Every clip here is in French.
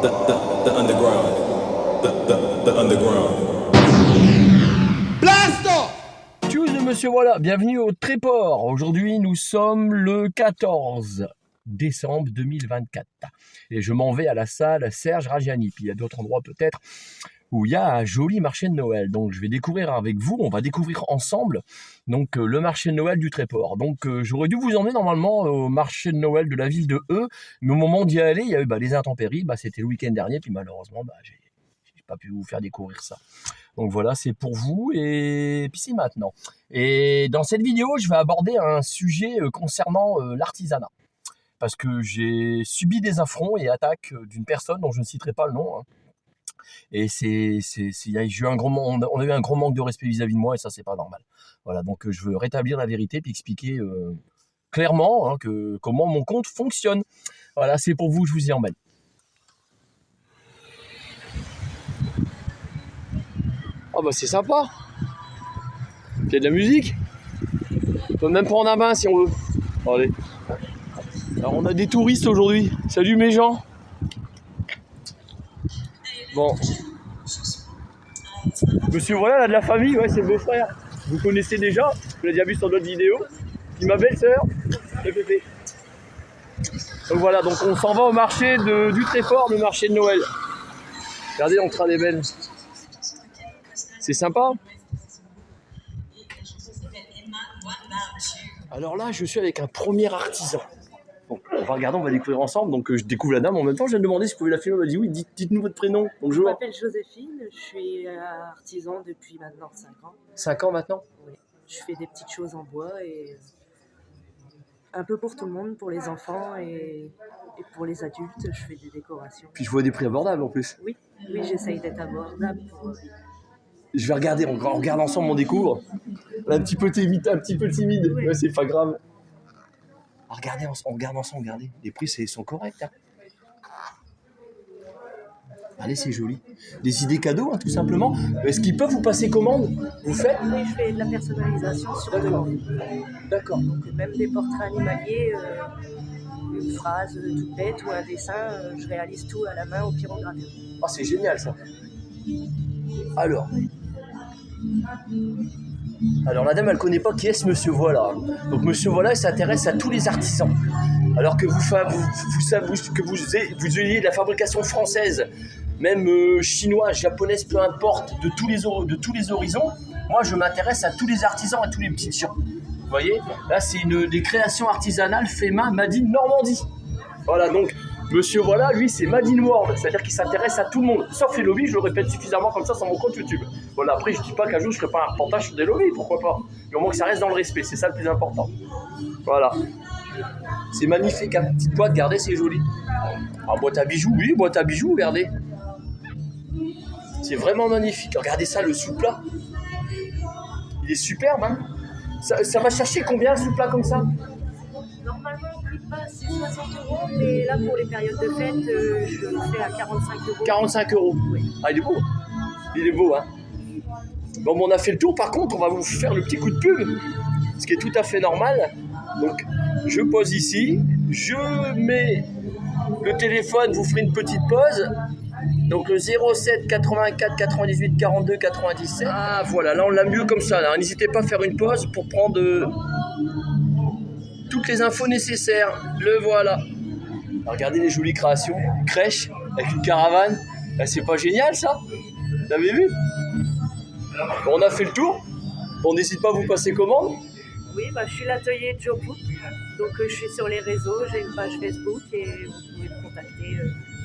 the underground. The underground. Blast off! Tchuss, monsieur, voilà, bienvenue au Tréport. Aujourd'hui, nous sommes le 14 décembre 2024. Et je m'en vais à la salle Serge Rajani. Puis il y a d'autres endroits peut-être où il y a un joli marché de Noël. Donc je vais découvrir avec vous, on va découvrir ensemble donc le marché de Noël du Tréport. Donc j'aurais dû vous emmener normalement au marché de Noël de la ville de Eu, mais au moment d'y aller, il y a eu les intempéries, c'était le week-end dernier, puis malheureusement, j'ai pas pu vous faire découvrir ça. Donc voilà, c'est pour vous et puis c'est maintenant. Et dans cette vidéo, je vais aborder un sujet concernant l'artisanat. Parce que j'ai subi des affronts et attaques d'une personne dont je ne citerai pas le nom. Et on a eu un gros manque de respect vis-à-vis de moi et ça, c'est pas normal. Voilà, donc je veux rétablir la vérité puis expliquer clairement comment mon compte fonctionne. Voilà, c'est pour vous, je vous y emmène. Oh bah c'est sympa. Il y a de la musique. On peut même prendre un bain si on veut. Allez. Alors on a des touristes aujourd'hui. Salut mes gens. Bon. Monsieur voilà, là de la famille, ouais, c'est le beau-frère. Vous connaissez déjà, vous l'avez déjà vu sur d'autres vidéos. Puis ma belle-sœur, le pépé. Donc voilà, donc on s'en va au marché du Tréport, le marché de Noël. Regardez l'entrée des belles. C'est sympa. Alors là, je suis avec un premier artisan. Donc, on va regarder, on va découvrir ensemble. Donc, je découvre la dame. En même temps, je viens de demander si vous pouvez la filmer. Elle m'a dit oui, dites-nous votre prénom. Bonjour. Je m'appelle Joséphine, je suis artisan depuis maintenant 5 ans. 5 ans maintenant? Oui. Je fais des petites choses en bois et un peu pour tout le monde, pour les enfants et pour les adultes, je fais des décorations. Puis je vois des prix abordables en plus. Oui, j'essaye d'être abordable. Je vais regarder, on regarde ensemble, on découvre. Un petit peu timide. Oui. Ouais, c'est pas grave. Regardez, on regarde ensemble, regardez. Les prix, sont corrects. Hein. Allez, c'est joli. Des idées cadeaux, tout simplement. Est-ce qu'ils peuvent vous passer commande? Vous faites? Oui, je fais de la personnalisation sur demande. D'accord. Donc même des portraits animaliers, une phrase toute bête ou un dessin, je réalise tout à la main au pyrogravure. Ah, c'est génial ça. Alors la dame, elle connaît pas qui est ce monsieur Voilà. Donc monsieur Voilà, il s'intéresse à tous les artisans. Alors que vous ayez de la fabrication française, même chinoise, japonaise, peu importe, de tous les horizons, moi je m'intéresse à tous les artisans, à tous les petits gens. Vous voyez, là c'est des créations artisanales fait main Made in Normandie. Voilà, donc monsieur Voilà, lui c'est Made in World, c'est-à-dire qu'il s'intéresse à tout le monde, sauf les lobbies, je le répète suffisamment comme ça sur mon compte YouTube. Voilà, après je dis pas qu'un jour je ferai pas un reportage sur des lobbies, pourquoi pas, mais au moins que ça reste dans le respect, c'est ça le plus important. Voilà. C'est magnifique, hein. Petite boîte, regardez, c'est joli. En boîte à bijoux, oui, boîte à bijoux, regardez. C'est vraiment magnifique. Regardez ça, le sous-plat. Il est superbe, hein. Ça va chercher combien un sous-plat comme ça? Normalement, le prix de base, c'est 60 €, mais là, pour les périodes de fête, je le fais à 45 €. 45 €. Oui. Ah, il est beau. Il est beau, hein. Bon, on a fait le tour. Par contre, on va vous faire le petit coup de pub, ce qui est tout à fait normal. Donc, je pose ici. Je mets le téléphone, vous ferez une petite pause. Donc, le 07 84 98 42 97. Ah, voilà. Là, on l'a mieux comme ça. Là. N'hésitez pas à faire une pause pour prendre toutes les infos nécessaires. Le voilà. Alors, regardez les jolies créations. Crèche avec une caravane. C'est pas génial ça? Vous avez vu? On a fait le tour. On n'hésite pas à vous passer commande. Oui, je suis l'atelier Joe Poop. Donc je suis sur les réseaux, j'ai une page Facebook et vous pouvez me contacter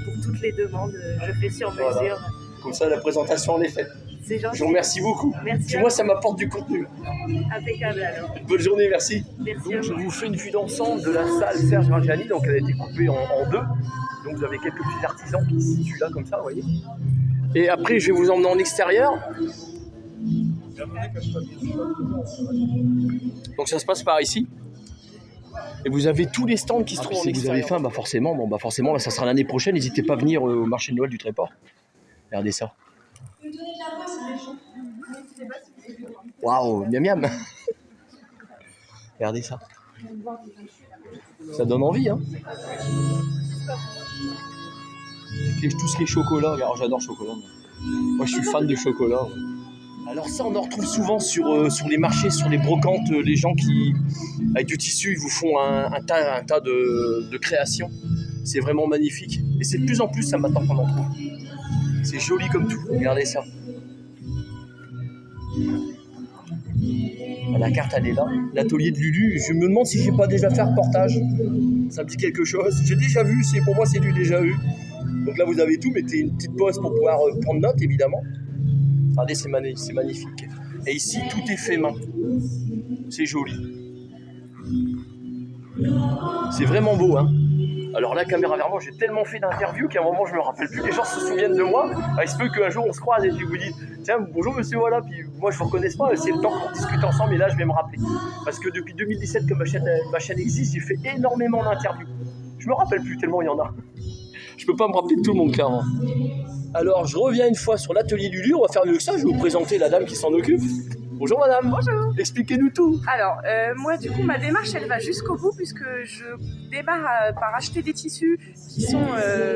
pour toutes les demandes. Je fais sur mesure. Voilà. Comme ça, la présentation en est faite. C'est gentil. Je vous remercie beaucoup. Merci. Puis moi, ça m'apporte du contenu. Impeccable alors. Bonne journée, merci. Merci. Donc, je vous fais une vue d'ensemble de la salle Serge Rajani. Donc, elle a été coupée en deux. Donc, vous avez quelques petits artisans qui se situent là, comme ça, vous voyez. Et après, je vais vous emmener en extérieur. Donc, ça se passe par ici. Et vous avez tous les stands qui se trouvent en extérieur. Si vous avez faim, forcément, là, ça sera l'année prochaine. N'hésitez pas à venir au marché de Noël du Tréport. Regardez ça. Waouh, miam miam. Regardez ça. Ça donne envie, hein. tout ce qui est chocolat. Alors j'adore le chocolat. Moi je suis fan de chocolat. Alors ça on en retrouve souvent sur les marchés, sur les brocantes, les gens qui, avec du tissu, ils vous font un tas de créations. C'est vraiment magnifique. Et c'est de plus en plus ça m'attend qu'on en trouve. C'est joli comme tout, regardez ça. La carte elle est là, l'atelier de Lulu, je me demande si j'ai pas déjà fait un reportage. Ça me dit quelque chose, j'ai déjà vu, pour moi c'est du déjà vu. Donc là vous avez tout, mettez une petite pause pour pouvoir prendre note évidemment. Regardez c'est magnifique. Et ici tout est fait main, c'est joli. C'est vraiment beau hein. Alors la caméra vers moi, j'ai tellement fait d'interviews qu'à un moment je me rappelle plus, les gens se souviennent de moi. Il se peut qu'un jour on se croise et je vous dis tiens bonjour monsieur voilà, puis moi je vous reconnais pas, c'est le temps qu'on discute ensemble et là je vais me rappeler. Parce que depuis 2017 que ma chaîne existe, j'ai fait énormément d'interviews. Je me rappelle plus tellement il y en a. Je peux pas me rappeler de tout le monde clairement. Alors je reviens une fois sur l'atelier Lulu, on va faire mieux que ça, je vais vous présenter la dame qui s'en occupe. Bonjour madame. Bonjour. Expliquez-nous tout. Alors, moi du coup ma démarche elle va jusqu'au bout puisque je démarre par acheter des tissus qui sont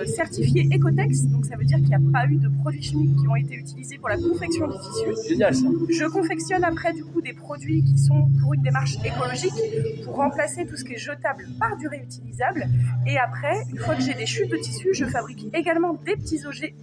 certifiés Ecotex, donc ça veut dire qu'il n'y a pas eu de produits chimiques qui ont été utilisés pour la confection du tissu. Génial ça. Je confectionne après du coup des produits qui sont pour une démarche écologique pour remplacer tout ce qui est jetable par du réutilisable et après, une fois que j'ai des chutes de tissu, je fabrique également des petits objets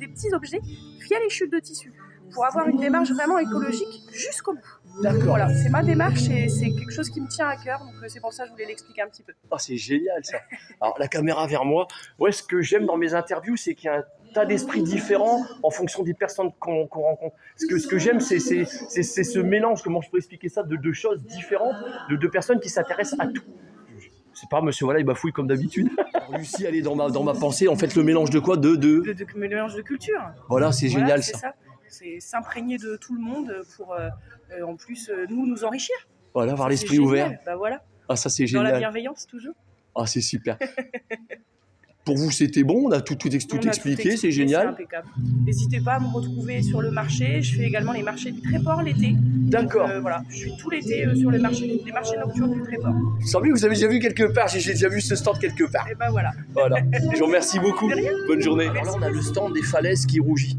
via les chutes de tissu, pour avoir une démarche vraiment écologique jusqu'au bout. D'accord. Voilà, c'est ma démarche et c'est quelque chose qui me tient à cœur, donc c'est pour ça que je voulais l'expliquer un petit peu. Oh, c'est génial ça. Alors la caméra vers moi. Ouais, ce que j'aime dans mes interviews, c'est qu'il y a un tas d'esprits différents en fonction des personnes qu'on rencontre. Ce que j'aime, c'est ce mélange, comment je peux expliquer ça, de choses différentes, de personnes qui s'intéressent à tout. C'est pas monsieur voilà, il bafouille comme d'habitude. Lucie, elle est dans ma pensée. En fait, le mélange de quoi de mélange de culture. Voilà, c'est génial c'est ça. C'est s'imprégner de tout le monde pour en plus nous enrichir. Voilà, avoir Ça, l'esprit ouvert. Bah voilà. Ah, ça c'est Dans génial. la bienveillance toujours. Ah, c'est super. Pour vous, c'était bon, on a tout expliqué, c'est génial. C'est impeccable. N'hésitez pas à me retrouver sur le marché. Je fais également les marchés du Tréport l'été. D'accord. Donc, voilà, je suis tout l'été sur les marchés nocturnes du Tréport. Il semble que vous avez déjà vu quelque part, j'ai déjà vu ce stand quelque part. Et ben voilà. Voilà. Je vous remercie beaucoup. De rien. Bonne journée. Alors Merci. là, on a le stand des falaises qui rougit.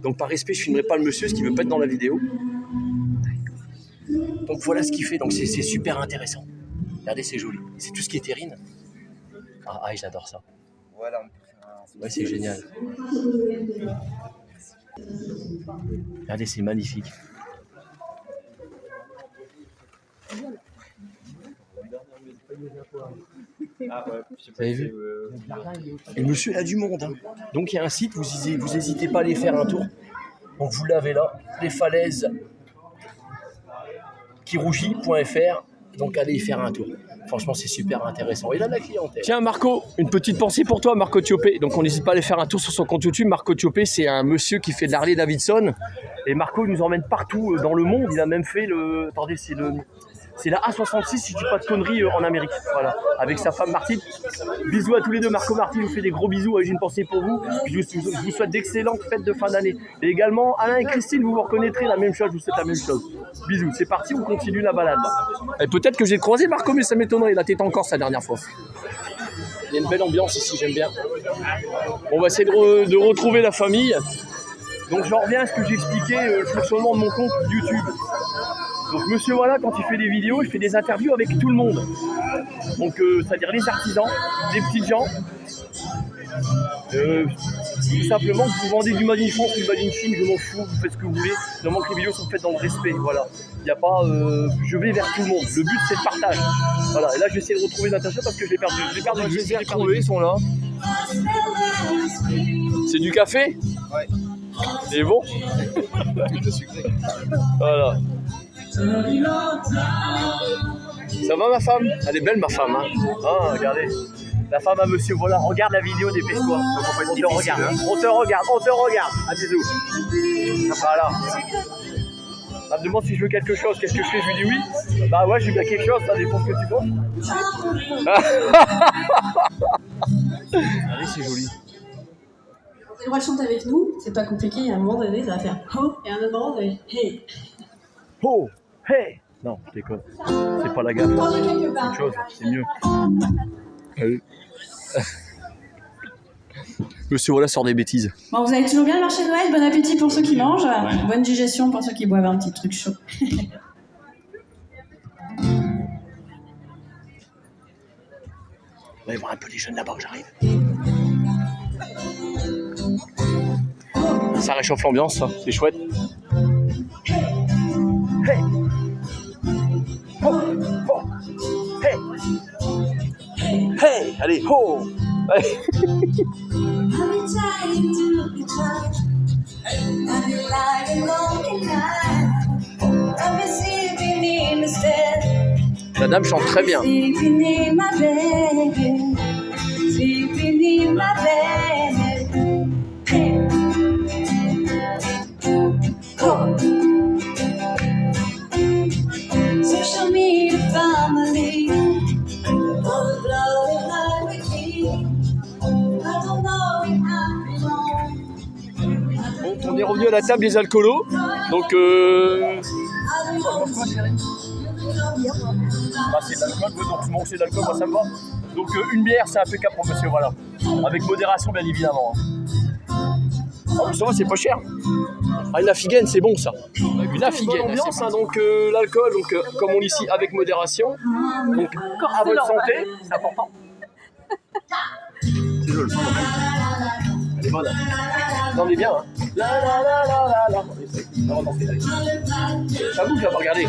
Donc par respect, je filmerai pas le monsieur, ce qui veut pas être dans la vidéo. Donc voilà ce qu'il fait. Donc c'est super intéressant. Regardez, c'est joli. C'est tout ce qui est terrine. Ah, j'adore ça. Voilà, on peut faire un... Ouais, c'est génial. Regardez, c'est magnifique. Vous avez vu ? Et le monsieur, il a du monde. Hein. Donc il y a un site, vous n'hésitez pas à aller faire un tour. Donc vous l'avez là, les falaises qui rougit.fr. Donc allez y faire un tour. Franchement, c'est super intéressant. Et là, la clientèle. Tiens, Marco, une petite pensée pour toi, Marco Thiopé. Donc, on n'hésite pas à aller faire un tour sur son compte YouTube. Marco Thiopé, c'est un monsieur qui fait de l'Harley Davidson. Et Marco, il nous emmène partout dans le monde. Il a même fait le... Attendez, c'est la A66, si je dis pas de conneries, en Amérique. Voilà, avec sa femme Martine. Bisous à tous les deux. Marco Martine vous fait des gros bisous. J'ai une pensée pour vous. Je vous souhaite d'excellentes fêtes de fin d'année. Et également, Alain et Christine, vous reconnaîtrez la même chose. Je vous souhaite la même chose. Bisous. C'est parti, on continue la balade. Et peut-être que j'ai croisé Marco, mais ça m'étonnerait. La tête en Corse la dernière fois. Il y a une belle ambiance ici, j'aime bien. On va essayer de retrouver la famille. Donc j'en reviens à ce que j'ai expliqué, le fonctionnement de mon compte YouTube. Donc monsieur voilà, quand il fait des vidéos, il fait des interviews avec tout le monde. Donc c'est-à-dire les artisans, les petites gens. Tout simplement, vous vendez du Made in France ou du Made in Chine, je m'en fous, vous faites ce que vous voulez. Non, que les vidéos sont faites dans le respect, voilà. Il n'y a pas, je vais vers tout le monde. Le but c'est le partage. Voilà, et là je vais essayer de retrouver Natacha parce que je l'ai perdu. Je les ai retrouvés, ils sont là. C'est du café ? Ouais. C'est bon ? Voilà. Ça va ma femme ? Elle est belle ma femme, hein. Ah, regardez. La femme à monsieur, voilà, regarde la vidéo, dépêche-toi. On te regarde, on te regarde. À bisous. Voilà. Elle me demande si je veux quelque chose, qu'est-ce que je fais ? Je lui dis oui. Bah ouais, je veux bien quelque chose, ça dépend ce que tu penses. Allez, c'est joli. Vous avez le droit de chanter avec nous, c'est pas compliqué, il y a un moment donné, ça va faire ho, et à un autre moment, ça va faire hey. Oh, hey. Non, je déconne. C'est pas la gaffe. Hors de quelque part. C'est autre chose, c'est mieux. Allez. Monsieur voilà sort des bêtises. Bon, vous avez toujours bien le marché de Noël. Bon appétit pour ceux qui mangent. Bonne digestion pour ceux qui boivent un petit truc chaud. On va y voir un peu les jeunes là-bas où j'arrive. Ça réchauffe l'ambiance, ça. C'est chouette. Hey! Oh! Oh! Hey! Hey! Allez, ho! Allez. La dame chante très bien. Bon, on est revenu à la table des alcoolos. Donc, c'est de l'alcool, donc tout c'est de l'alcool, moi ça me va. Donc, une bière, c'est impeccable pour monsieur, voilà. Avec modération, bien évidemment. Ah, ça va, c'est pas cher. Ah, une affigaine, c'est bon ça. Une affigaine. Bonne ambiance, hein, donc l'alcool, donc comme on dit ici, avec modération. Donc, à votre santé, c'est important. C'est joli, elle est bonne. Non, on est bien, hein. La la la la la la. Ça va danser, allez. Ça bouge là-bas, regardez.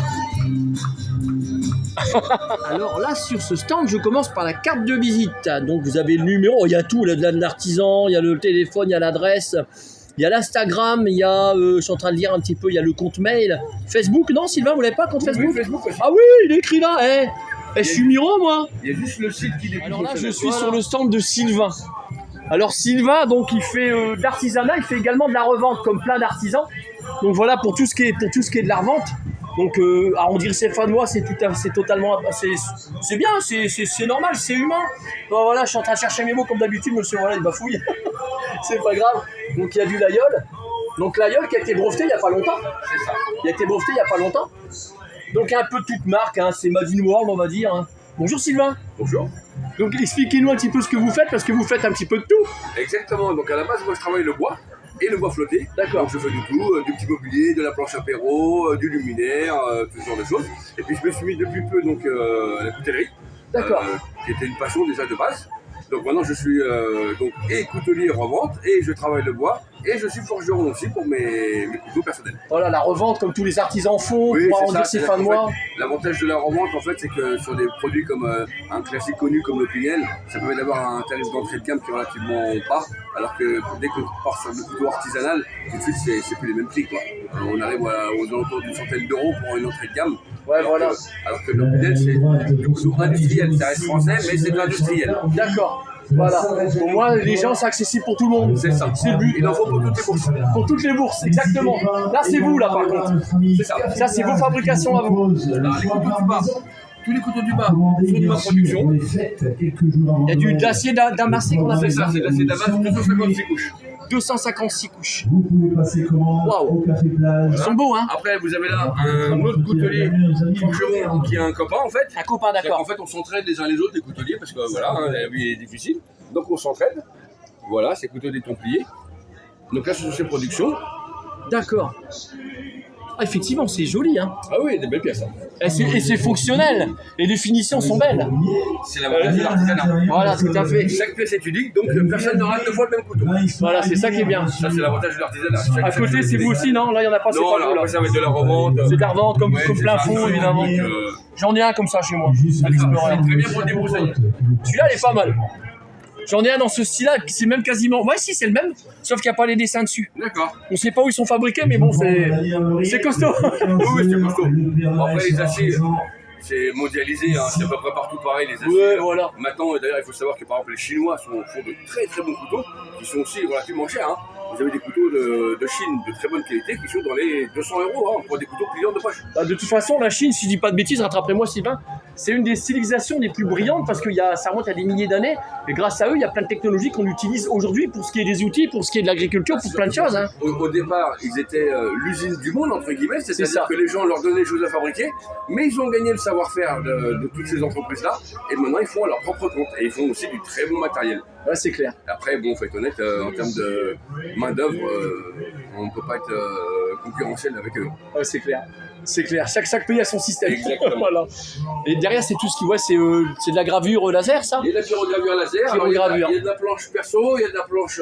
Alors là, sur ce stand, je commence par la carte de visite. Donc vous avez le numéro, il y a tout, il y a de l'artisan, il y a le téléphone, il y a l'adresse, il y a l'Instagram, il y a, je suis en train de lire un petit peu, il y a le compte mail. Facebook, non Sylvain, vous l'avez pas, compte Facebook? Oui, Facebook aussi. Ah oui, il est écrit là, je suis Miro, moi. Il y a juste le site qui décrit. Alors là, je suis sur le stand de Sylvain. Alors Sylvain, donc il fait d'artisanat, il fait également de la revente comme plein d'artisans. Donc voilà, pour tout ce qui est de la revente. Donc arrondir ses fins de mois, c'est totalement, c'est bien, c'est normal, c'est humain. Bon, voilà, je suis en train de chercher mes mots comme d'habitude, monsieur, voilà, il bafouille. C'est pas grave. Donc il y a du l'aïeul. Donc l'aïeul qui a été breveté il n'y a pas longtemps. C'est ça. Il a été breveté il n'y a pas longtemps. Donc un peu toute marque, hein, c'est Made in World, on va dire. Hein. Bonjour Sylvain. Bonjour. Donc expliquez-nous un petit peu ce que vous faites, parce que vous faites un petit peu de tout. Exactement. Donc à la base, moi je travaille le bois et le bois flotté. D'accord. Donc je fais du tout, du petit mobilier, de la planche apéro, du luminaire, tout ce genre de choses. Et puis je me suis mis depuis peu donc à la coutellerie. D'accord. Qui était une passion déjà de base. Donc maintenant je suis donc et coutelier revente et je travaille le bois et je suis forgeron aussi pour mes couteaux personnels. Voilà, la revente comme tous les artisans font, Oui, pour c'est arrondir ça, ses c'est fins de en mois. fait, l'avantage de la revente en fait c'est que sur des produits comme un classique connu comme le Pinel, ça permet d'avoir un tarif d'entrée de gamme qui est relativement bas, alors que dès qu'on part sur le couteau artisanal, tout de suite c'est plus les mêmes prix quoi. On arrive aux alentours d'une centaine d'euros pour une entrée de gamme. Ouais, voilà. Alors que le Pinel c'est du couteau industriel, ça reste français mais c'est de l'industriel. D'accord. Voilà. Pour moi, les gens, c'est accessible pour tout le monde. C'est ça. C'est le but. Il en faut pour toutes les bourses. Pour toutes les bourses, exactement. Là, c'est vous, là, par contre. C'est ça. Ça, c'est vos fabrications à vous. Alors, les couteaux du bas. Tous les couteaux du bas sont de ma production. Il y a du d'acier damassé qu'on appelle C'est ça, c'est de l'acier Damas, 256 couches. 256 couches. Vous pouvez passer comment Waouh. au Café Plage. Ils sont beaux, hein. Après, vous avez là un autre coutelier forgeron qui est un copain en fait. Un copain, d'accord. En fait, on s'entraide les uns les autres, les couteliers, parce que voilà, hein, la vie est difficile. Donc on s'entraide. Voilà, c'est couteau des Templiers. Donc là, ce sont ses productions. D'accord. Ah, effectivement, c'est joli, hein. Ah oui, des belles pièces. Hein. Et c'est fonctionnel. Les définitions sont belles. C'est l'avantage de l'artisanat. Voilà, tout à fait. Chaque pièce est unique, donc personne n'aura deux fois le même couteau. Voilà, c'est ça qui est bien. Ça, c'est l'avantage de l'artisanat. À côté, c'est vous aussi, non? Là, il n'y en a pas, c'est Non, pas alors vous, là. après, ça va être de la revente. C'est de la revente comme, Ouais, comme c'est plein ça, fond, c'est évidemment. donc, J'en ai un comme ça chez moi. Juste À l'Explorer. très bien pour le débroussailler. Celui-là, il est pas mal. J'en ai un dans ce style-là, c'est même quasiment. Ouais, si, c'est le même, sauf qu'il n'y a pas les dessins dessus. D'accord. On sait pas où ils sont fabriqués, mais bon, c'est costaud. Oui, c'est costaud. Après, les aciers, c'est mondialisé, hein. C'est à peu près partout pareil, les aciers. Ouais, voilà. Maintenant, d'ailleurs, il faut savoir que par exemple, les Chinois font de très très bons couteaux, qui sont aussi relativement chers. Hein. Vous avez des couteaux de Chine de très bonne qualité qui sont dans les 200 € hein, pour des couteaux pliants de poche. Bah, de toute façon, la Chine, si je dis pas de bêtises, rattrapez-moi Sylvain, c'est une des civilisations les plus brillantes parce que ça remonte à des milliers d'années. Et grâce à eux, il y a plein de technologies qu'on utilise aujourd'hui pour ce qui est des outils, pour ce qui est de l'agriculture, pour plein de choses. Hein. Au départ, ils étaient l'usine du monde, entre guillemets, ça. c'est-à-dire que les gens leur donnaient des choses à fabriquer, mais ils ont gagné le savoir-faire de toutes ces entreprises-là, et maintenant ils font à leur propre compte, et ils font aussi du très bon matériel. Ouais, c'est clair. Après, bon, faut être honnête, en termes de main-d'œuvre, on ne peut pas être concurrentiel avec eux. Ouais, c'est clair. C'est clair. Chaque pays a son système. Exactement. Voilà. Et derrière, c'est tout ce qui voit, c'est de la gravure laser, ça? Il y a de la pyrogravure laser, Pyrogravure. il y a de la planche perso, il y a de la planche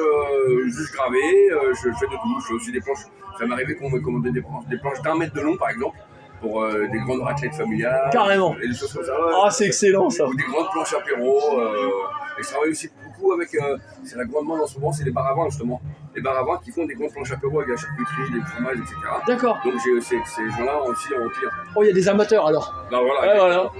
juste gravée, je fais de tout, je fais aussi des planches, ça m'est arrivé qu'on me commandait des planches d'1 mètre de long par exemple, pour des grandes raclettes familiales. Carrément. Et des choses comme ça. Ah, c'est excellent, ça. Ou des grandes planches apéro, et je travaille aussi beaucoup avec, c'est la grande mode en ce moment, c'est les bars à vin justement. Les bars à vin qui font des grandes planches apéro avec la charcuterie, des fromages, etc. D'accord. Donc j'ai ces gens-là aussi en tir. Oh, il y a des amateurs, alors. Ben voilà. Ouais, voilà.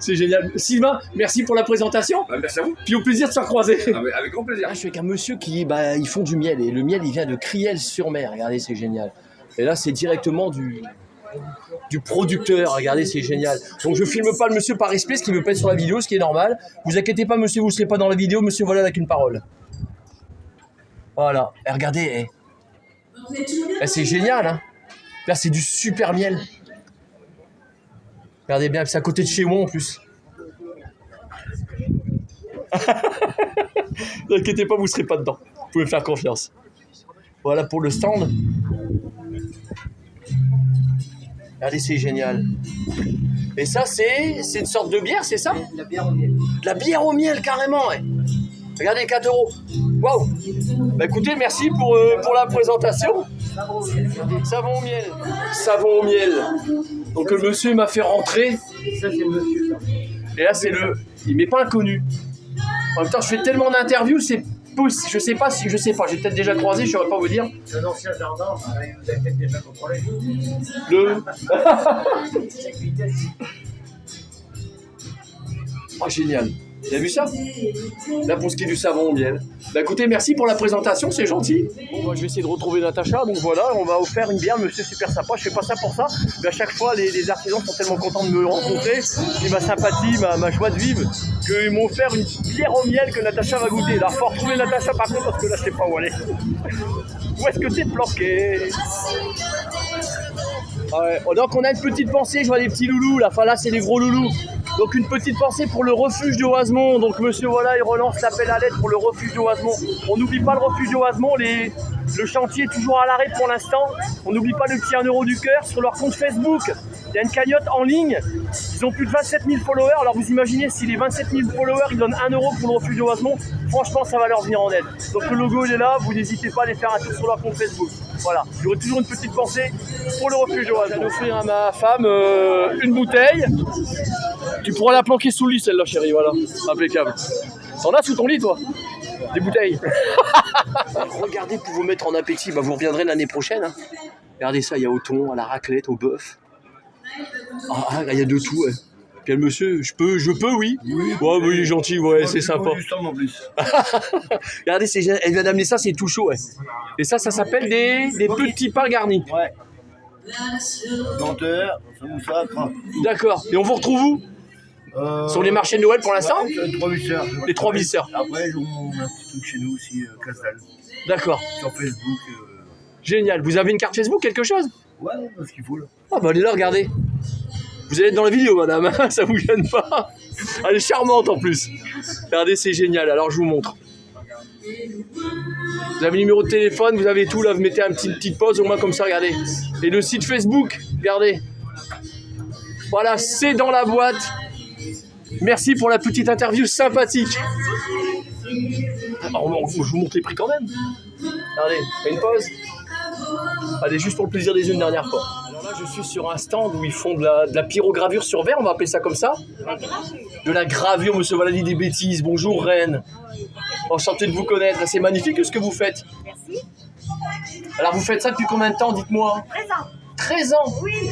C'est génial. Sylvain, merci pour la présentation. Ben, merci à vous. Puis au plaisir de se recroiser. Avec grand plaisir. Là, je suis avec un monsieur qui, ils font du miel. Et le miel, il vient de Criel-sur-Mer. Regardez, c'est génial. Et là, c'est directement du producteur. Regardez, c'est génial. Donc, je filme pas le monsieur par respect, ce qui me pèse sur la vidéo, ce qui est normal. Vous inquiétez pas, monsieur, vous ne serez pas dans la vidéo. Monsieur, voilà, avec une parole. Voilà. Et regardez, c'est génial, hein. Là, c'est du super miel. Regardez bien, c'est à côté de chez moi en plus. Ne inquiétez pas, vous ne serez pas dedans. Vous pouvez me faire confiance. Voilà pour le stand. Regardez, c'est génial. Et ça, c'est une sorte de bière, c'est ça? La bière au miel. De la bière au miel, carrément, ouais. Regardez, 4 €. Waouh. Bah écoutez, merci pour la présentation. Savon au miel. Savon au miel. Donc le monsieur m'a fait rentrer. Ça, c'est monsieur, ça. Et là, c'est il m'est pas inconnu. En même temps, je fais tellement d'interviews, c'est possible. Je sais pas, j'ai peut-être déjà croisé, je saurais pas vous dire. C'est un ancien jardin, il vous a peut-être déjà contrôlé. Le. 5 vitesses. Oh, génial. Vous avez vu ça? Là, pour ce qui est du savon au miel. Bah écoutez, merci pour la présentation, c'est gentil. Bon, moi, je vais essayer de retrouver Natacha. Donc voilà, on va offrir une bière, monsieur super sympa. Je fais pas ça pour ça, mais à chaque fois, les artisans sont tellement contents de me rencontrer. Et ma sympathie, ma joie de vivre, qu'ils m'ont offert une bière au miel que Natacha va goûter. Là, faut retrouver Natacha par contre, parce que là, je sais pas où elle est. Où est-ce que t'es planqué? Ouais. Donc on a une petite pensée, je vois des petits loulous là, enfin là c'est des gros loulous. Donc une petite pensée pour le refuge de Oisemont. Donc monsieur voilà, il relance l'appel à l'aide pour le refuge de Oisemont. On n'oublie pas le refuge de Oisemont, le chantier est toujours à l'arrêt pour l'instant. On n'oublie pas le petit 1 € du cœur sur leur compte Facebook. Il y a une cagnotte en ligne. Ils ont plus de 27 000 followers. Alors vous imaginez si les 27 000 followers ils donnent 1 € pour le refuge de Oisemont, franchement ça va leur venir en aide. Donc le logo il est là, vous n'hésitez pas à aller faire un tour sur leur compte Facebook. Voilà, j'aurai toujours une petite pensée pour le refuge de Oisemont. Je vais offrir à ma femme une bouteille. Tu pourras la planquer sous le lit celle-là chérie, voilà, impeccable. T'en as sous ton lit toi? Des bouteilles. Regardez pour vous mettre en appétit, vous reviendrez l'année prochaine. Hein. Regardez ça, il y a au thon, à la raclette, au bœuf. Ah, il y a de tout. Ouais. Puis le monsieur, je peux, oui. Oui, ouais, il est gentil, ouais, c'est sympa. En plus. Regardez, elle vient d'amener ça, c'est tout chaud. Ouais. Et ça s'appelle des petits pains garnis. Ouais. Denteur, samoussa, crap. D'accord. Et on vous retrouve où? Sur les marchés de Noël pour l'instant? Ouais, 3 visseurs. Les 3 visseurs. Après, on a un petit truc chez nous aussi, Casdal. D'accord. Sur Facebook. Génial. Vous avez une carte Facebook, quelque chose? Ouais, ce qu'il faut là. Ah bah allez là, regardez. Vous allez être dans la vidéo, madame, ça vous gêne pas. Elle est charmante en plus. Regardez, c'est génial. Alors je vous montre. Vous avez le numéro de téléphone, vous avez tout là. Vous mettez une petite pause au moins comme ça, regardez. Et le site Facebook, regardez. Voilà, c'est dans la boîte. Merci pour la petite interview sympathique. Alors, je vous montre les prix quand même. Regardez, fais une pause. Allez, juste pour le plaisir des yeux une dernière fois. Alors là, je suis sur un stand où ils font de la pyrogravure sur verre, on va appeler ça comme ça. De la gravure, monsieur Valadi des bêtises. Bonjour, Reine. Enchanté de vous connaître. C'est magnifique ce que vous faites. Merci. Alors, vous faites ça depuis combien de temps, dites-moi? 13 ans. 13 ans? Oui.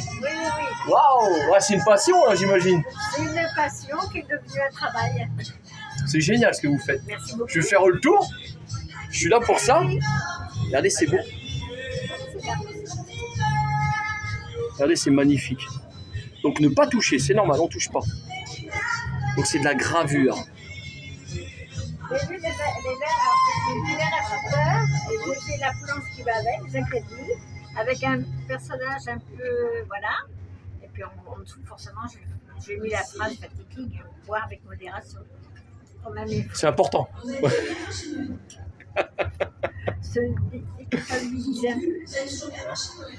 Waouh, ouais, c'est une passion, hein, j'imagine. C'est une passion qui est devenue un travail. C'est génial ce que vous faites. Merci beaucoup. Je vais faire le tour. Je suis là pour ça. Regardez, c'est beau. Regardez, c'est magnifique. Donc ne pas toucher, c'est normal, on ne touche pas. Donc c'est de la gravure. J'ai vu les verres, alors c'est une verre à vapeur, et j'ai fait la planche qui va avec, j'accrédite, avec un personnage un peu, voilà. Et puis en dessous, forcément, j'ai mis la phrase fatigue, boire avec modération. quand même, il faut C'est important. se déculpabiliser un peu.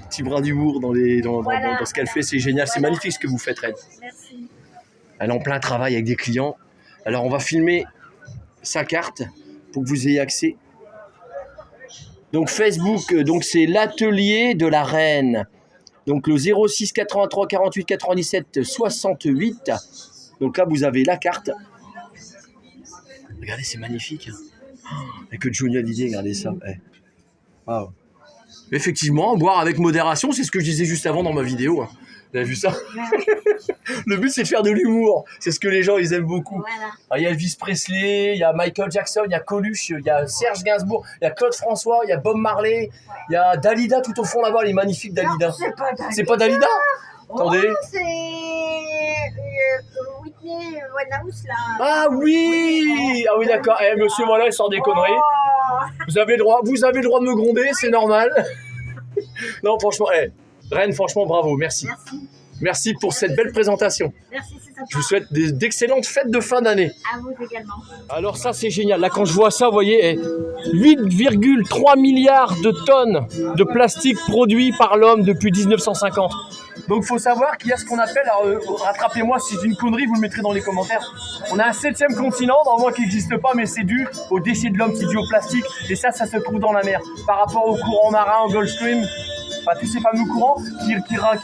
Petit brin d'humour dans ce qu'elle fait, c'est génial. C'est magnifique ce que vous faites, Red. Merci. Elle est en plein travail avec des clients. Alors, on va filmer sa carte pour que vous ayez accès. Donc, Facebook, donc c'est l'atelier de la reine. Donc, le 06 83 48 97 68. Donc là, vous avez la carte. Regardez, c'est magnifique. Et que Johnny Hallyday, regardez ça. Wow. Effectivement, boire avec modération, c'est ce que je disais juste avant dans ma vidéo. Vous avez vu ça? Le but, c'est de faire de l'humour. C'est ce que les gens, ils aiment beaucoup. Voilà. Alors, il y a Elvis Presley, il y a Michael Jackson, il y a Coluche, il y a Serge Gainsbourg, il y a Claude François, il y a Bob Marley, il y a Dalida tout au fond là-bas, elle est magnifique, Dalida. Non, c'est pas Dalida. C'est pas Dalida? Attendez. Oh, c'est Whitney Winehouse, là. Ah oui! Ah oui, d'accord. Eh, monsieur, voilà, il sort des conneries. Oh. Vous avez le droit de me gronder, c'est normal. Non, franchement, Reine, franchement, bravo, merci. Merci. Merci pour cette belle présentation. Merci, c'est sympa. Je vous souhaite d'excellentes fêtes de fin d'année. À vous également. Alors ça, c'est génial. Là, quand je vois ça, vous voyez, 8,3 milliards de tonnes de plastique produits par l'homme depuis 1950. Donc, il faut savoir qu'il y a ce qu'on appelle, rattrapez-moi si c'est une connerie, vous le mettrez dans les commentaires. On a un 7e continent, normalement qui n'existe pas, mais c'est dû aux déchets de l'homme, c'est dû au plastique. Et ça se trouve dans la mer. Par rapport aux courants marins, au Gulf Stream, enfin, tous ces fameux courants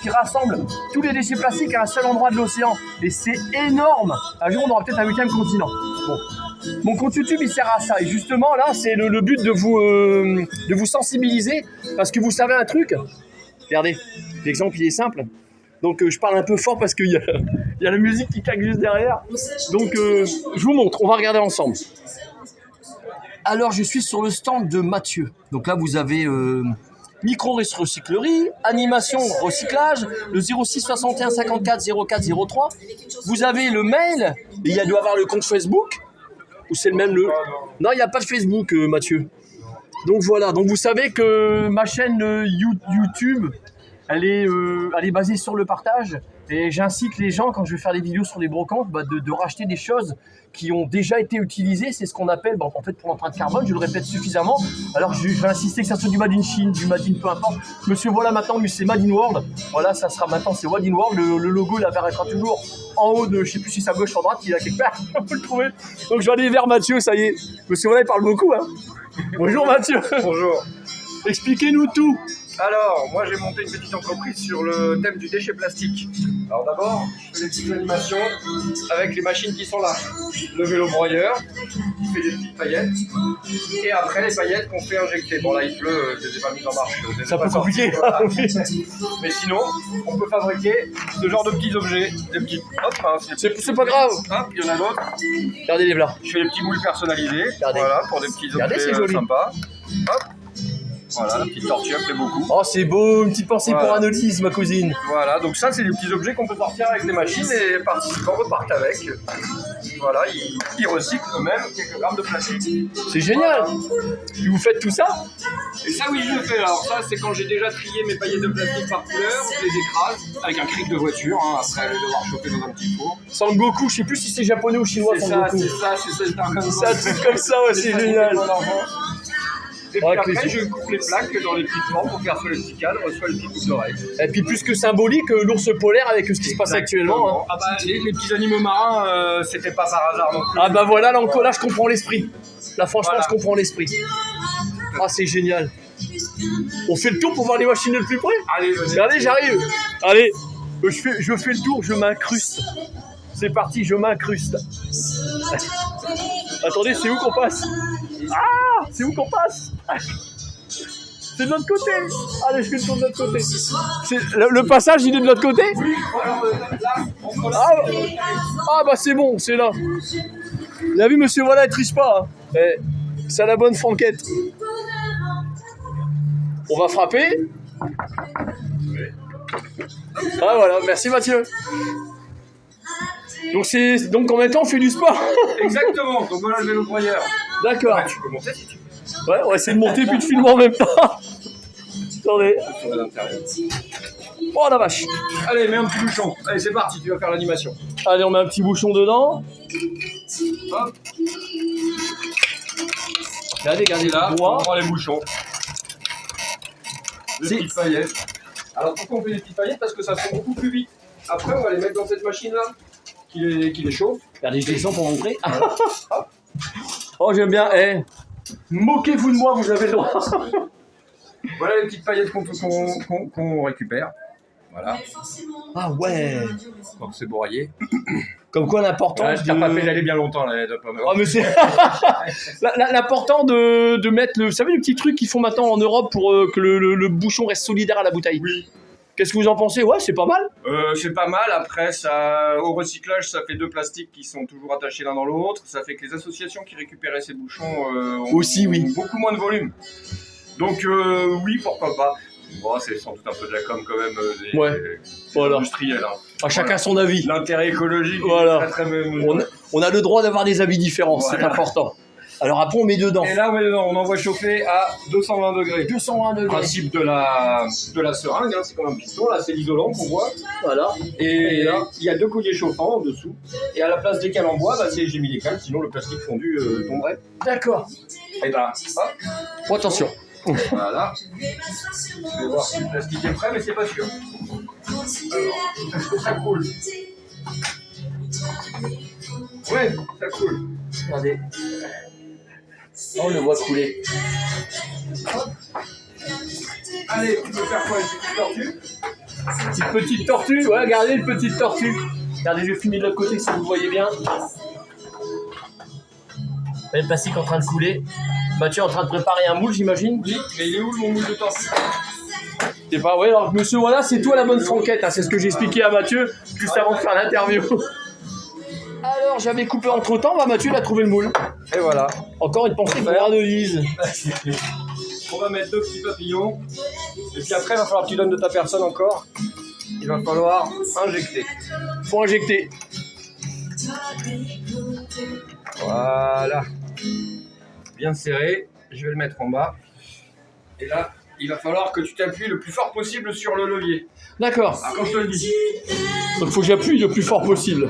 qui rassemblent tous les déchets plastiques à un seul endroit de l'océan. Et c'est énorme. Un jour, on aura peut-être un 8e continent. Bon. Mon compte YouTube, il sert à ça. Et justement, là, c'est le but de vous sensibiliser. Parce que vous savez un truc. Regardez, l'exemple, il est simple. Donc, je parle un peu fort parce qu'il y a la musique qui claque juste derrière. Donc, je vous montre. On va regarder ensemble. Alors, je suis sur le stand de Mathieu. Donc là, vous avez... micro-recyclerie, animation, recyclage, le 06 61 54 04 03. Vous avez le mail, et il doit avoir le compte Facebook, ou c'est le même le... Non, il n'y a pas de Facebook, Mathieu. Donc voilà, donc vous savez que ma chaîne YouTube, elle est basée sur le partage, et j'incite les gens, quand je vais faire des vidéos sur les brocantes, de racheter des choses qui ont déjà été utilisées. C'est ce qu'on appelle, en fait, pour l'empreinte carbone, je le répète suffisamment. Alors je vais insister que ça soit du Made in Chine, du Made in peu importe. Monsieur, voilà, maintenant, c'est Made in World. Voilà, ça sera maintenant, c'est Made in World. Le logo, il apparaîtra toujours en haut de, je sais plus si c'est à gauche ou à droite, il est à quelque part, vous le trouvez. Donc je vais aller vers Mathieu, ça y est. Monsieur, voilà, il parle beaucoup, hein. Bonjour Mathieu. Bonjour. Expliquez-nous tout. Alors, moi j'ai monté une petite entreprise sur le thème du déchet plastique. Alors d'abord, je fais des petites animations avec les machines qui sont là. Le vélo broyeur, qui fait des petites paillettes. Et après les paillettes qu'on fait injecter. Bon là il pleut, je les ai pas mises en marche. C'est un peu compliqué. Mais sinon, on peut fabriquer ce genre de petits objets. Des petits... Hop, hein, c'est pas grave. Hein, il y en a d'autres. Regardez les blas. Je fais des petits boules personnalisés. Regardez. Voilà, pour des petits objets sympas. Hop. Voilà, la petite tortue, elle plaît beaucoup. Oh, c'est beau, une petite pensée pour Annelise, ma cousine. Voilà, donc ça, c'est des petits objets qu'on peut sortir avec des machines et les participants repartent avec. Voilà, ils recyclent eux-mêmes quelques grammes de plastique. C'est génial. Et vous faites tout ça? Et ça, oui, je le fais. Alors ça, c'est quand j'ai déjà trié mes paillettes de plastique par couleur, je les écrase avec un cric de voiture, hein, après les devoir chauffer dans un petit four. Sangoku, je sais plus si c'est japonais ou chinois, Sangoku. C'est un truc comme ça, ouais, c'est génial. Et puis après, je coupe les plaques dans les petites formes pour faire soit les petits cadres, soit les petites boucles d'oreilles. Et puis plus que symbolique, l'ours polaire avec ce qui se passe actuellement. Hein. Ah bah, les petits animaux marins, c'était pas par hasard non plus. Ah bah voilà, là je comprends l'esprit. Là franchement, je comprends l'esprit. Ah, c'est génial. On fait le tour pour voir les machines le plus près. Allez, vas-y. Allez, j'arrive. Allez, je fais le tour, je m'incruste. C'est parti, je m'incruste. Attendez, c'est où qu'on passe? Ah, c'est où qu'on passe? C'est de l'autre côté. Allez, je fais le tour de l'autre côté. Le passage, il est de l'autre côté? Oui, alors là, ah bah c'est bon, c'est là. Vous avez vu, monsieur, voilà, il triche pas. Hein. C'est à la bonne franquette. On va frapper. Ah voilà, merci Mathieu. Donc en même temps on fait du sport. Exactement, donc voilà le vélo broyeur. D'accord. Ouais, tu peux monter si tu veux. Ouais, on va essayer de monter puis de filmer en même temps. Attendez. Oh la vache. Allez, mets un petit bouchon. Allez, c'est parti, tu vas faire l'animation. Allez, on met un petit bouchon dedans. Hop. Regardez, Et là, on bois. prend les bouchons. Des C'est- petites paillettes. Alors pourquoi on fait des petites paillettes? Parce que ça fond beaucoup plus vite. Après, on va les mettre dans cette machine-là qui les chauffe. Regardez, je descends pour montrer. Oh, j'aime bien. Eh, moquez-vous de moi, vous avez le droit. Voilà les petites paillettes qu'on récupère. Voilà, Ah ouais. quand c'est broyé. Comme quoi l'important Je t'ai pas fait d'aller bien longtemps là. Oh, mais c'est l'important de mettre le. Vous savez, le petit truc qu'ils font maintenant en Europe pour que le bouchon reste solidaire à la bouteille. Oui. Qu'est-ce que vous en pensez? Ouais, c'est pas mal. C'est pas mal. Après, ça, au recyclage, ça fait deux plastiques qui sont toujours attachés l'un dans l'autre. Ça fait que les associations qui récupéraient ces bouchons ont Aussi, oui. beaucoup moins de volume. Donc oui, pourquoi pas. Bon, c'est sans doute un peu de la com quand même des, Ouais. des Voilà. industriels. Hein. Ah, chacun son avis. L'intérêt écologique Voilà. est très mesuré. On a le droit d'avoir des avis différents, c'est Voilà. important. Alors après, on met dedans. Et là, on envoie chauffer à 220 degrés. 220 Le degrés. principe de la seringue, hein, c'est comme un piston. Là, c'est l'isolant qu'on voit. Voilà. Et là, il y a deux colliers chauffants en dessous. Et à la place des cales en bois, j'ai mis les cales, sinon le plastique fondu tomberait. D'accord. Et ben, hop, Bon, attention. voilà. Je vais voir si le plastique est prêt, mais c'est pas sûr. Alors, est-ce que ça coule? Ouais, ça coule. Regardez. On le voit couler. Allez, tu peux faire quoi? Une petite tortue? Petite tortue, ouais, regardez une petite tortue. Regardez, je vais filmer de l'autre côté si vous voyez bien. Le plastique en train de couler. Mathieu est en train de préparer un moule, j'imagine. Oui, mais il est où mon moule de tortue? C'est pas vrai, alors monsieur, voilà, c'est toi la bonne franquette, hein, c'est ce que j'ai expliqué à Mathieu juste avant de faire l'interview. Alors, j'avais coupé entre temps, bah, Mathieu il a trouvé le moule. Et voilà. Encore une pensée pour Denise. On va mettre deux petits papillons. Et puis après, il va falloir que tu donnes de ta personne encore. Il va falloir injecter. Faut injecter. Voilà. Bien serré. Je vais le mettre en bas. Et là, il va falloir que tu t'appuies le plus fort possible sur le levier. D'accord. Ah, quand je te le dis. Donc faut que j'appuie le plus fort possible.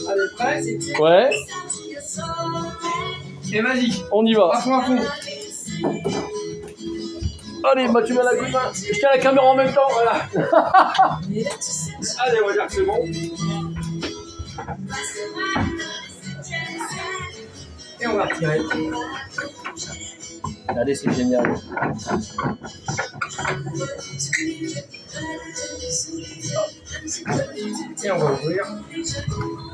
Allez, prêt? Ouais, Et vas-y. on y va. À fond, à fond. Allez, Mathieu met la coup de main. Je tiens la caméra en même temps, voilà. Allez, on va dire que c'est bon. Et on va retirer. Regardez, c'est génial. Et on va ouvrir.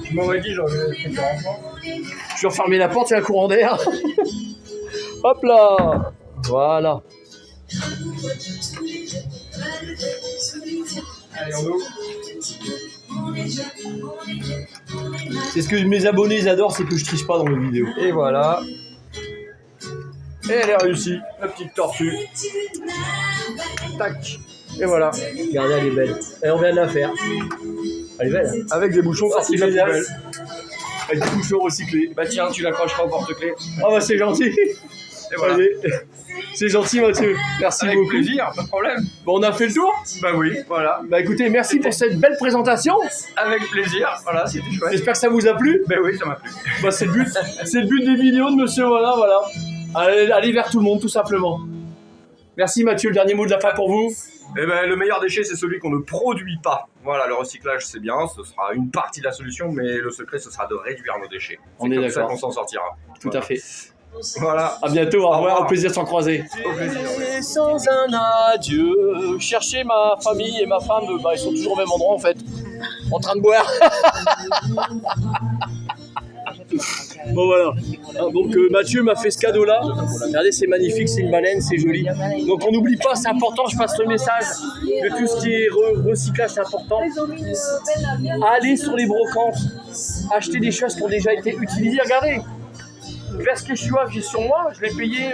Tu m'aurais dit, j'aurais fait sur enfant. Je vais refermer la porte, il y a un courant d'air. Hop là. Voilà. Allez, on ouvre. C'est ce que mes abonnés ils adorent, c'est que je triche pas dans les vidéos. Et voilà. Et elle est réussie. La petite tortue. Tac. Et voilà. Regardez, elle est belle. Et on vient de la faire. Elle est belle. Avec des bouchons sortis de la génial. poubelle. Avec des bouchons recyclés. Bah tiens, tu l'accrocheras au porte-clés. Ah bah c'est gentil. Et voilà. Allez. C'est gentil Mathieu. Merci Avec beaucoup. plaisir, pas de problème. Bon, on a fait le tour. Bah oui, voilà. Bah écoutez, merci pour cette belle présentation. Avec plaisir. Voilà, c'était chouette. J'espère que ça vous a plu. Bah oui, ça m'a plu. Bah c'est le but. C'est le but des vidéos de monsieur, voilà. Allez vers tout le monde, tout simplement. Merci Mathieu, le dernier mot de la fin pour vous. Eh ben, le meilleur déchet, c'est celui qu'on ne produit pas. Voilà, le recyclage, c'est bien, ce sera une partie de la solution, mais le secret, ce sera de réduire nos déchets. On C'est est comme ça d'accord. qu'on s'en sortira. Tout à fait. Voilà. À bientôt, au revoir, au plaisir de s'en croiser. Au plaisir. Et sans un adieu, chercher ma famille et ma femme, bah, ils sont toujours au même endroit en fait, en train de boire. Bon voilà. Donc Mathieu m'a fait ce cadeau-là. Regardez, c'est magnifique, c'est une baleine, c'est joli. Donc on n'oublie pas, c'est important, je passe le message de tout ce qui est recyclage, c'est important. Allez sur les brocantes, achetez des choses qui ont déjà été utilisées. Regardez. veste quechua que j'ai sur moi, je l'ai payé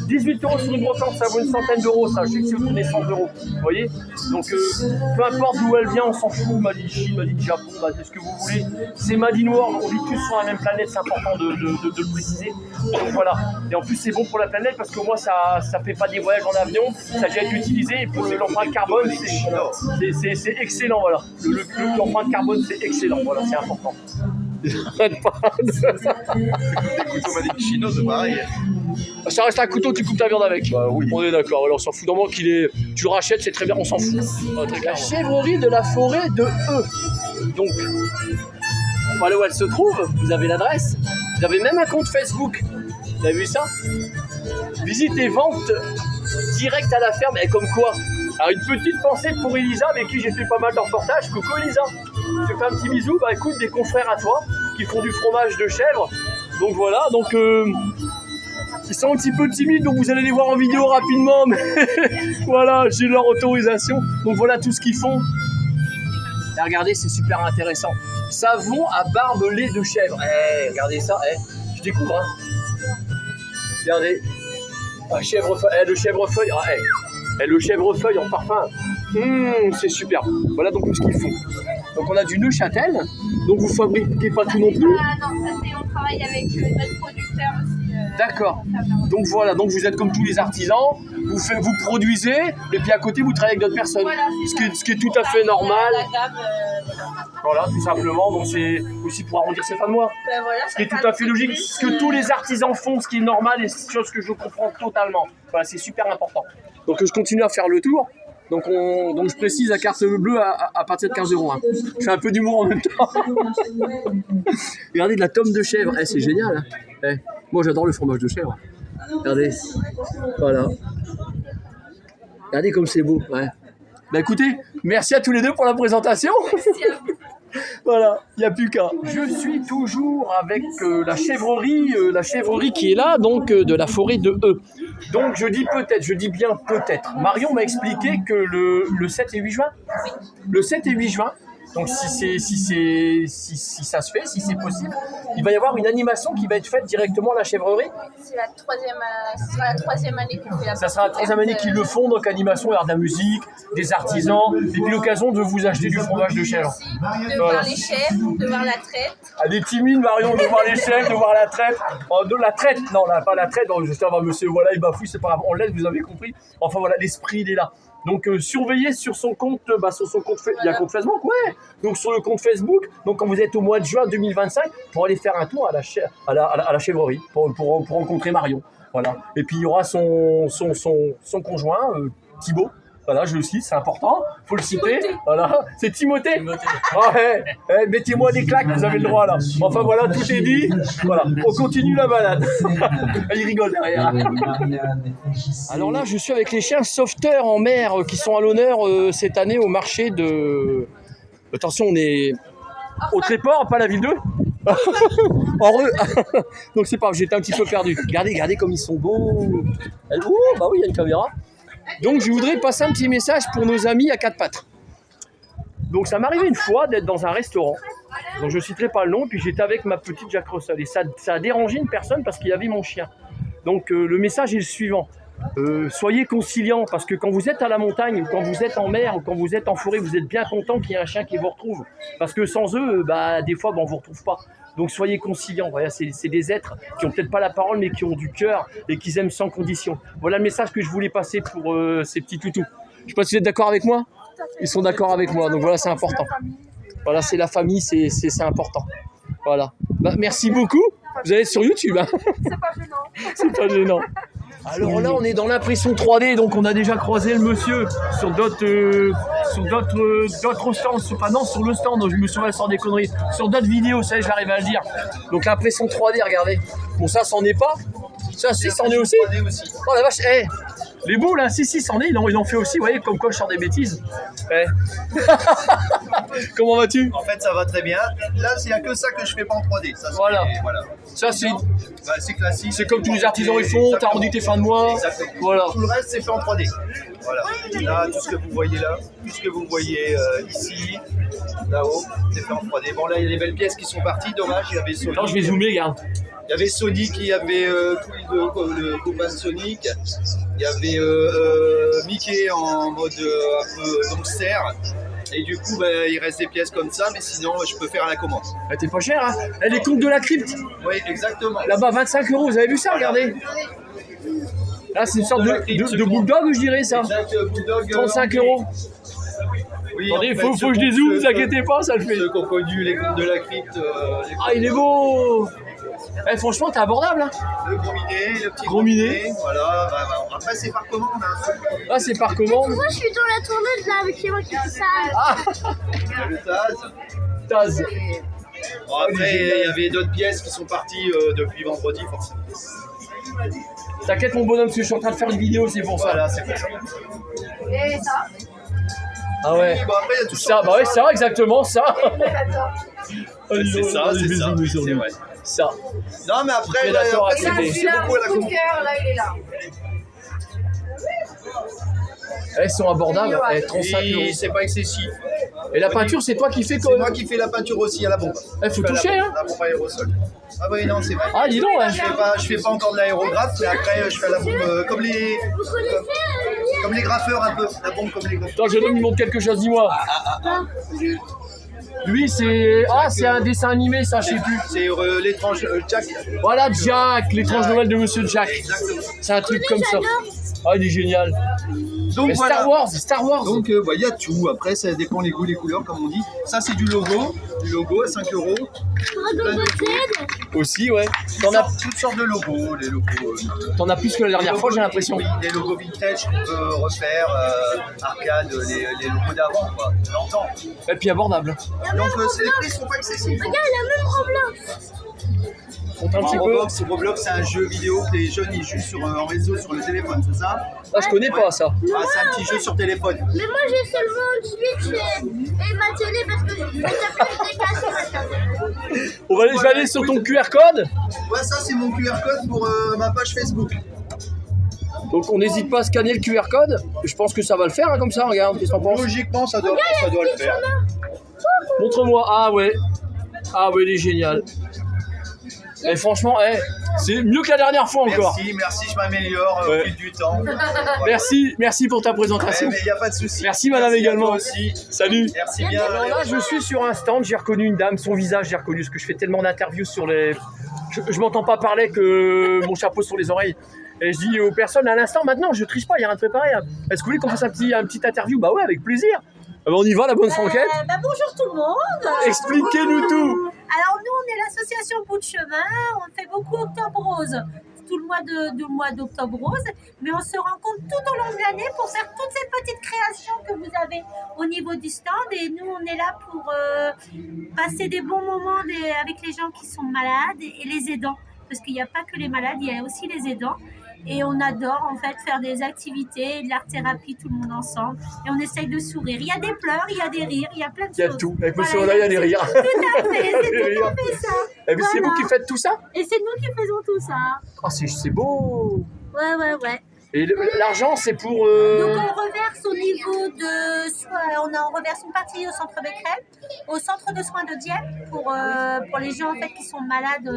18 € sur une brocante, ça vaut une centaine d'euros, ça. Je sais que c'est autour des 100 €. Vous voyez? Donc, peu importe d'où elle vient, on s'en fout. Made in Chine, Made in Japon, c'est ce que vous voulez. C'est Made in World, on vit tous sur la même planète, c'est important de le préciser. Donc voilà. Et en plus, c'est bon pour la planète parce qu'au moins, ça fait pas des voyages en avion, ça a déjà été utilisé. Et pour l'empreinte carbone, c'est excellent. Voilà. L'empreinte carbone, c'est excellent. Voilà, c'est important. Arrête pas. Des couteaux Made in Chine, c'est pareil. Ça reste un couteau, tu coupes ta viande avec. Bah oui. On est d'accord. Alors on s'en fout d'un moment qu'il est. Tu le rachètes, c'est très bien, on s'en fout. La chèvrerie de la forêt de E. Donc, voilà où elle se trouve. Vous avez l'adresse. Vous avez même un compte Facebook. Vous avez vu ça? Visite et vente direct à la ferme. Et comme quoi? Alors une petite pensée pour Elisa, avec qui j'ai fait pas mal de reportages. Coucou Elisa. Je te fais un petit bisou. Bah écoute, des confrères à toi qui font du fromage de chèvre. Donc voilà. Donc ils sont un petit peu timides, donc vous allez les voir en vidéo rapidement, mais voilà, j'ai leur autorisation. Donc voilà tout ce qu'ils font. Et regardez, c'est super intéressant. Savon à barbelé de chèvre. Regardez ça, je découvre. Regardez. Le chèvrefeuille. Le chèvrefeuille en parfum. C'est super. Voilà donc ce qu'ils font. Donc on a du Neuchâtel. Donc vous fabriquez pas tout non plus. Ah non, ça c'est, on travaille avec notre producteur aussi. D'accord. Donc voilà, donc vous êtes comme tous les artisans, vous produisez et puis à côté vous travaillez avec d'autres personnes. Voilà, ce qui est tout à fait normal. La gamme, voilà, tout simplement. Donc c'est aussi pour arrondir ses fins de mois. voilà, Ce qui est tout à fait logique. Ce que tous les artisans font, ce qui est normal et c'est chose que je comprends totalement. Voilà, c'est super important. Donc je continue à faire le tour. Donc je précise la carte bleue à partir de 15 €. Hein. Je fais un peu d'humour en même temps. Regardez de la tome de chèvre, c'est génial. Hein. Moi j'adore le fromage de chèvre. Regardez, voilà. Regardez comme c'est beau. Ouais. Bah écoutez, merci à tous les deux pour la présentation. Voilà, il n'y a plus qu'à. Je suis toujours avec la chèvrerie qui est là, donc de la forêt de E. Donc je dis peut-être, je dis bien peut-être. Marion m'a expliqué que le 7 et 8 juin, le 7 et 8 juin, donc si ça se fait, si c'est possible, il va y avoir une animation qui va être faite directement à la chèvrerie. c'est la troisième année qu'on fait la Ça sera la troisième année qu'ils le font, donc animation, il y aura de la musique, des artisans, et puis l'occasion de vous acheter du fromage de chèvre. De voir les chèvres, de voir la traite. Elle est timide, Marion, de voir les chèvres, de voir la traite. De la traite, non, là, pas la traite, donc juste avant, monsieur, voilà, il bafouille, c'est pas grave, on l'aide, vous avez compris. Enfin voilà, l'esprit, il est là. Donc surveillez sur son compte, il y a un compte Facebook, ouais. Donc sur le compte Facebook, donc quand vous êtes au mois de juin 2025, pour aller faire un tour à la chèvrerie, pour rencontrer Marion, voilà. Et puis il y aura son conjoint, Thibaut. Voilà, je le cite, c'est important, faut le citer. Voilà, c'est Timothée. Mettez-moi des claques, vous avez le droit là. Enfin voilà, tout est dit. Voilà, on continue la balade. Il rigole derrière. Alors là, je suis avec les chiens sauveteurs en mer qui sont à l'honneur cette année au marché de. Attention, on est au Tréport, pas la ville 2. Donc c'est pas grave, j'étais un petit peu perdu. Regardez comme ils sont beaux. Bah oui, il y a une caméra. Donc je voudrais passer un petit message pour nos amis à quatre pattes. Donc ça m'est arrivé une fois d'être dans un restaurant, donc je ne citerai pas le nom, puis j'étais avec ma petite Jack Russell et ça a dérangé une personne parce qu'il y avait mon chien. Donc le message est le suivant, soyez conciliants parce que quand vous êtes à la montagne, ou quand vous êtes en mer, ou quand vous êtes en forêt, vous êtes bien content qu'il y ait un chien qui vous retrouve. Parce que sans eux, des fois on ne vous retrouve pas. Donc soyez conciliants, voilà, c'est des êtres qui n'ont peut-être pas la parole mais qui ont du cœur et qui aiment sans condition. Voilà le message que je voulais passer pour ces petits toutous. Je ne sais pas si vous êtes d'accord avec moi. Ils sont d'accord avec moi, donc voilà, c'est important. Voilà, c'est la famille, c'est important. Voilà. Merci beaucoup. Vous allez être sur YouTube. Hein. C'est pas gênant. C'est pas gênant. Alors là, on est dans l'impression 3D, donc on a déjà croisé le monsieur sur d'autres stands, sur le stand, je me souviens sans des conneries, sur d'autres vidéos, ça y est, j'arrive à le dire. Donc l'impression 3D, regardez. Bon, ça, c'en est pas. Ça, si, c'en est aussi. Oh la vache, les boules, hein, si, c'en est, ils en fait aussi, vous voyez, comme quoi je sors des bêtises. Comment vas-tu? En fait, ça va très bien. Là, il n'y a que ça que je fais pas en 3D. Ça, voilà. Ça, c'est classique. C'est comme tous les artisans ils font, t'as rendu tes fins de mois. Exactement. Voilà. Tout le reste, c'est fait en 3D. Voilà. Là, tout ce que vous voyez là, tout ce que vous voyez ici, là-haut, c'est fait en 3D. Bon, là, il y a des belles pièces qui sont parties. Dommage, il y avait Non, je vais zoomer, regarde. Il y avait Sonic, il y avait le copain de Sonic, il y avait Mickey en mode un peu gangster. Et du coup, il reste des pièces comme ça, mais sinon, je peux faire à la commande. Ah, t'es pas cher, hein. Elle est compte de la crypte. Oui, exactement. Là-bas, 25 €, vous avez vu ça, regardez. Là, c'est une sorte de bulldog, je dirais, ça. Exact, bulldog. 35 €. Oui, attendez, en fait, faut que je dézoome, vous inquiétez pas, ça le fait. Ceux qui ont connu les contes de la crypte. Ah, il est beau. Eh, franchement, t'es abordable, hein. Le gros minet, le petit gros minet. Voilà, après c'est par commande. Hein. Ah, c'est par commande. Moi, je suis dans la tourneuse là avec moi qui fait ça. Ah. Il y a le Taz. Taz. Bon, après, il y avait d'autres pièces qui sont parties depuis vendredi, forcément. T'inquiète, mon bonhomme, parce que je suis en train de faire une vidéo, c'est pour ça. Voilà, c'est pour ça. Et ça. Ah ouais. Bon, après, il y a tout ça, bah ouais, ça, exactement, ça. C'est ça, c'est vrai. Ça. Non, mais après, c'est beaucoup la coup de cœur, là, il est là. Elles sont abordables, elles 35 €. C'est pas excessif. Et la peinture, c'est toi qui fais C'est moi qui fais la peinture aussi à la bombe. Il faut toucher, hein. La bombe à aérosol. Ah oui, non, c'est vrai. Ah, dis donc, hein. Je fais pas encore de l'aérographe, mais après, je fais la bombe comme les graffeurs un peu. La bombe comme les graffeurs. Attends, je lui montre quelque chose, dis-moi. Lui, c'est... Ah, c'est un dessin animé, ça, je sais plus. C'est l'étrange Jack. Voilà, Jack, l'étrange Noël de Monsieur Jack. C'est un truc comme ça. Ah, il est génial. Donc mais voilà. Star Wars. Donc il y a tout. Après, ça dépend les goûts, les couleurs, comme on dit. Ça, c'est du logo à 5 €. Aussi, ouais. Toutes sortes de logos, les logos. T'en as plus que la dernière fois, j'ai l'impression. Oui, les logos vintage qu'on peut refaire, arcade, les logos d'avant, quoi. Longtemps. Et puis abordable. Donc les prix sont pas excessifs. Regarde, la même Roblox. Roblox, c'est un jeu vidéo que les jeunes ils jouent en réseau sur le téléphone, c'est ça? Ah, je connais pas ça. Ah, c'est un petit jeu sur téléphone. Mais moi j'ai seulement une Switch et ma télé parce que je t'ai cassé ma télé. Je vais aller sur ton QR code. Ouais, ça c'est mon QR code pour ma page Facebook. Donc on n'hésite pas à scanner le QR code. Je pense que ça va le faire, hein, comme ça, regarde, qu'est-ce que t'en penses? Logiquement, ça doit le faire. Montre-moi. Ah ouais. Ah ouais, il est génial. Et franchement, c'est mieux que la dernière fois encore. Merci, je m'améliore au fil du temps. Merci pour ta présentation. Mais il n'y a pas de souci. Merci madame également. Aussi. Salut. Merci bien. Alors là, je suis sur un stand, j'ai reconnu une dame, son visage, j'ai reconnu, parce que je fais tellement d'interviews sur les... Je m'entends pas parler que mon chapeau sur les oreilles. Et je dis aux personnes, à l'instant, maintenant, je triche pas, il n'y a rien de préparé. Est-ce que vous voulez qu'on fasse un petit interview? Bah ouais, avec plaisir. On y va, la bonne franquette. Bonjour tout le monde. Expliquez-nous tout. Alors nous, on est l'association Bout de Chemin. On fait beaucoup Octobre Rose, tout le mois d'Octobre Rose. Mais on se rencontre tout au long de l'année pour faire toutes ces petites créations que vous avez au niveau du stand. Et nous, on est là pour passer des bons moments avec les gens qui sont malades et les aidants. Parce qu'il n'y a pas que les malades, il y a aussi les aidants. Et on adore en fait faire des activités, de l'art-thérapie, tout le monde ensemble. Et on essaye de sourire. Il y a des pleurs, il y a des rires, il y a plein de choses. Il y a tout. Avec monsieur Oda, il y a des rires. Tout à fait, c'est tout à fait ça. Et puis c'est vous qui faites tout ça? Et c'est nous qui faisons tout ça. Oh, c'est beau. Ouais. Et l'argent, c'est pour... Donc on reverse au niveau de... On reverse une partie au centre Becquerel, au centre de soins de Dieppe, pour les gens en fait, qui sont malades...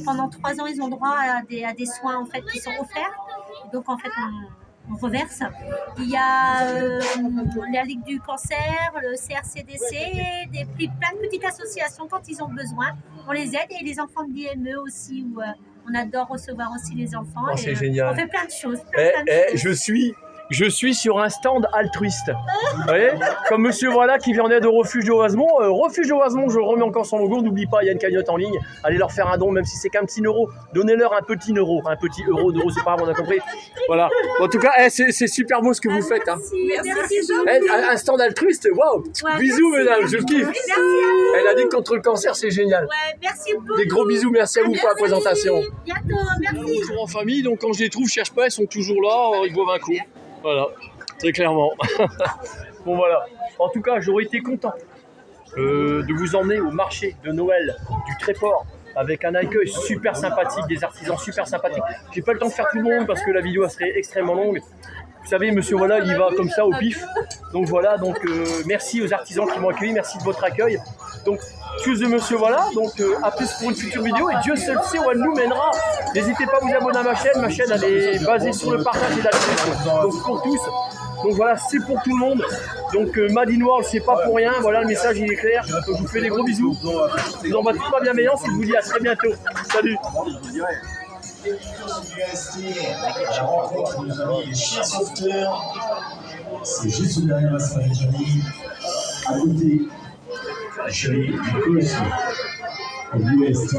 pendant 3 ans, ils ont droit à des soins en fait, qui sont offerts. Et donc, en fait, on reverse. Il y a la Ligue du cancer, le CRCDC, plein de petites associations quand ils ont besoin. On les aide et les enfants de l'IME aussi, où on adore recevoir aussi les enfants. Oh, c'est génial. On fait plein de choses. Je suis sur un stand altruiste. Vous voyez? Comme monsieur voilà qui vient en aide au Refuge de Oisemont. Refuge de Oisemont, je remets encore son logo. N'oublie pas, il y a une cagnotte en ligne. Allez leur faire un don, même si c'est qu'un petit euro. Donnez-leur un petit euro. Un petit euro, d'euro, c'est pas grave, on a compris. Voilà. En tout cas, c'est super beau ce que vous faites. Hein. Merci. Un stand altruiste, waouh. Bisous, mesdames, je kiffe. Elle a dit que contre le cancer, c'est génial. Ouais, merci beaucoup. Des gros bisous, merci à vous pour la présentation. Bientôt, merci. Toujours en famille, donc quand je les trouve, je cherche pas, elles sont toujours là, ils boivent un coup. Voilà, très clairement. Bon voilà, en tout cas j'aurais été content de vous emmener au marché de Noël du Tréport avec un accueil super sympathique, des artisans super sympathiques. J'ai pas le temps de faire tout le monde parce que la vidéo serait extrêmement longue. Vous savez, monsieur voilà, il va comme ça au pif. Donc voilà, merci aux artisans qui m'ont accueilli, merci de votre accueil. Donc Tous de monsieur, voilà. Donc, à plus pour une future vidéo. Et Dieu seul sait où elle nous mènera. N'hésitez pas à vous abonner à ma chaîne. Ma chaîne, elle est basée sur le partage et la discussion. Donc, pour tous. Donc, voilà, c'est pour tout le monde. Donc, Made in World, c'est pas pour rien. Voilà, le message, il est clair. Donc, je vous fais des gros bisous. Je vous envoie toute ma bienveillance et je vous dis à très bientôt. Salut. La rencontre de nos amis les chiens sauveteurs. C'est juste derrière la salle Johnny. À côté, chérie, du coup, c'est l'UST.